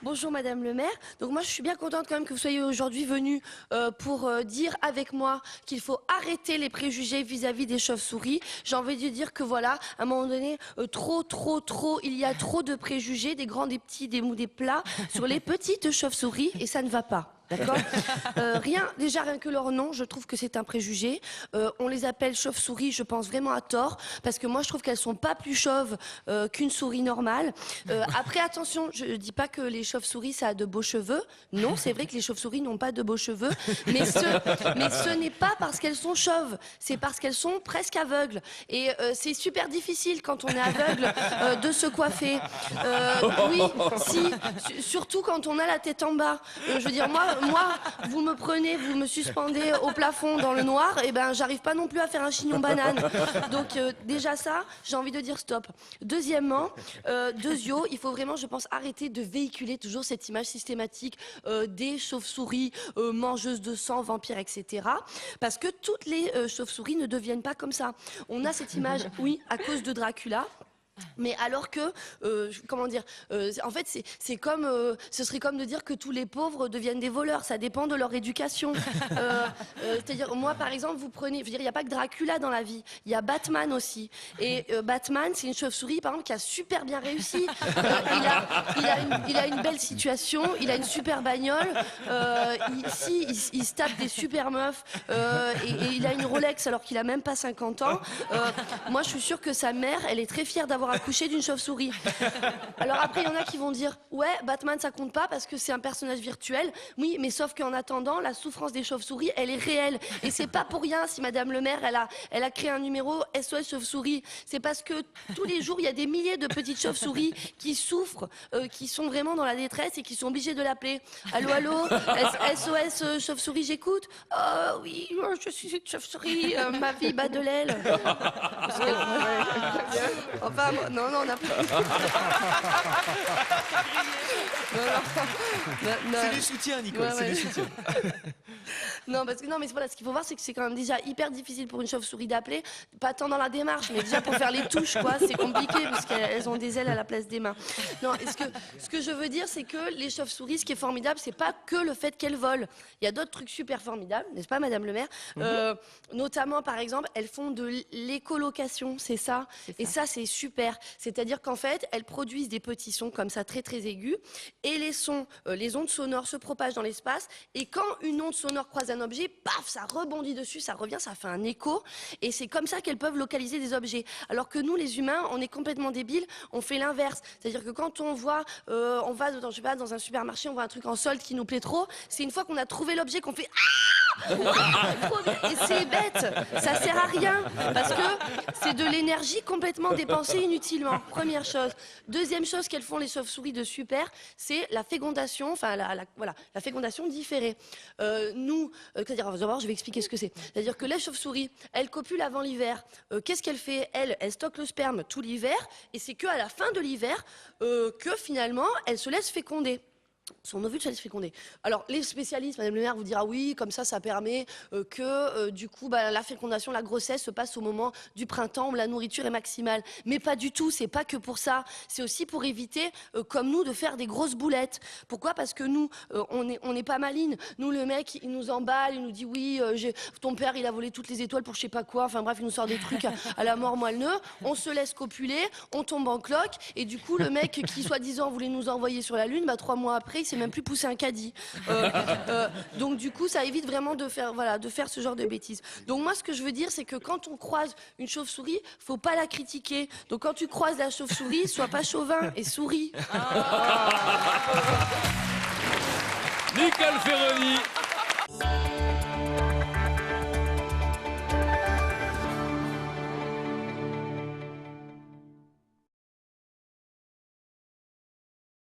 Bonjour Madame le maire. Donc moi je suis bien contente quand même que vous soyez aujourd'hui venue pour dire avec moi qu'il faut arrêter les préjugés vis-à-vis des chauves-souris. J'ai envie de dire que voilà, à un moment donné, il y a trop de préjugés, des grands, des petits, des mous, des plats, sur les petites chauves-souris et ça ne va pas. D'accord. Rien que leur nom, je trouve que c'est un préjugé. On les appelle chauves-souris, je pense vraiment à tort, parce que moi je trouve qu'elles sont pas plus chauves qu'une souris normale. Après attention, je dis pas que les chauves-souris ça a de beaux cheveux. Non, c'est vrai que les chauves-souris n'ont pas de beaux cheveux, mais ce n'est pas parce qu'elles sont chauves, c'est parce qu'elles sont presque aveugles. Et c'est super difficile quand on est aveugle de se coiffer. Oui, si, surtout quand on a la tête en bas. Je veux dire, moi, vous me prenez, vous me suspendez au plafond dans le noir, et ben j'arrive pas non plus à faire un chignon banane. Donc déjà ça, j'ai envie de dire stop. Deuxièmement, il faut vraiment, je pense, arrêter de véhiculer toujours cette image systématique des chauves-souris mangeuses de sang, vampires, etc. Parce que toutes les chauves-souris ne deviennent pas comme ça. On a cette image, oui, à cause de Dracula. Mais alors que, comment dire, en fait, c'est comme, ce serait comme de dire que tous les pauvres deviennent des voleurs. Ça dépend de leur éducation. C'est-à-dire, moi, par exemple, vous prenez, je veux dire, il n'y a pas que Dracula dans la vie. Il y a Batman aussi. Et Batman, c'est une chauve-souris, par exemple, qui a super bien réussi. Il a une belle situation, il a une super bagnole. Il se tape des super meufs. Et il a une Rolex alors qu'il a même pas 50 ans. Moi, je suis sûre que sa mère, elle est très fière d'avoir accouché d'une chauve-souris. Alors après, il y en a qui vont dire « Ouais, Batman, ça compte pas parce que c'est un personnage virtuel. » Oui, mais sauf qu'en attendant, la souffrance des chauves-souris, elle est réelle. Et c'est pas pour rien si Madame le maire, elle a créé un numéro SOS chauve-souris. C'est parce que tous les jours, il y a des milliers de petites chauves-souris qui souffrent, qui sont vraiment dans la détresse et qui sont obligées de l'appeler. Allô, allô, SOS chauve-souris, j'écoute. Oh oui, je suis une chauve-souris, ma vie bat de l'aile. Enfin, non, on n'a pas. C'est du soutien, Nicole, c'est du soutien. Non, parce que, non, mais voilà, ce qu'il faut voir, c'est que c'est quand même déjà hyper difficile pour une chauve-souris d'appeler, pas tant dans la démarche, mais déjà pour faire les touches, quoi, c'est compliqué, parce qu'elles ont des ailes à la place des mains. Non, et ce que je veux dire, c'est que les chauves-souris, ce qui est formidable, c'est pas que le fait qu'elles volent. Il y a d'autres trucs super formidables, n'est-ce pas, Madame le maire? Notamment, par exemple, elles font de l'écolocation, c'est ça. Et ça, c'est super. C'est-à-dire qu'en fait, elles produisent des petits sons comme ça, très très aigus, et les sons, les ondes sonores se propagent dans l'espace, et quand une onde sonore croise un objet, paf, ça rebondit dessus, ça revient, ça fait un écho, et c'est comme ça qu'elles peuvent localiser des objets. Alors que nous, les humains, on est complètement débiles, on fait l'inverse. C'est-à-dire que quand on voit, on va dans, je sais pas, dans un supermarché, on voit un truc en solde qui nous plaît trop, c'est une fois qu'on a trouvé l'objet qu'on fait ah, et c'est bête, ça sert à rien, parce que c'est de l'énergie complètement dépensée inutilement. Première chose. Deuxième chose qu'elles font les chauves-souris de super, c'est la fécondation, enfin voilà, la fécondation différée. C'est-à-dire, d'abord, je vais expliquer ce que c'est. C'est-à-dire que les chauves-souris, elles copulent avant l'hiver. Qu'est-ce qu'elle fait? Elle stocke le sperme tout l'hiver, et c'est qu'à la fin de l'hiver que finalement, elle se laisse féconder. Son ovule se laisse féconder. Alors, les spécialistes, Madame le maire, vous dira oui, comme ça permet que, du coup, la fécondation, la grossesse se passe au moment du printemps où la nourriture est maximale. Mais pas du tout, c'est pas que pour ça. C'est aussi pour éviter, comme nous, de faire des grosses boulettes. Pourquoi? Parce que nous, on n'est pas malines. Nous, le mec, il nous emballe, il nous dit oui, ton père, il a volé toutes les étoiles pour je sais pas quoi. Enfin bref, il nous sort des trucs à la mort moelle-neu. On se laisse copuler, on tombe en cloque. Et du coup, le mec qui, soi-disant, voulait nous envoyer sur la Lune, 3 mois après, il s'est même plus poussé un caddie. Donc du coup, ça évite vraiment de faire ce genre de bêtises. Donc moi, ce que je veux dire, c'est que quand on croise une chauve-souris, faut pas la critiquer. Donc quand tu croises la chauve-souris, sois pas chauvin et souris. Nicole Ferroni.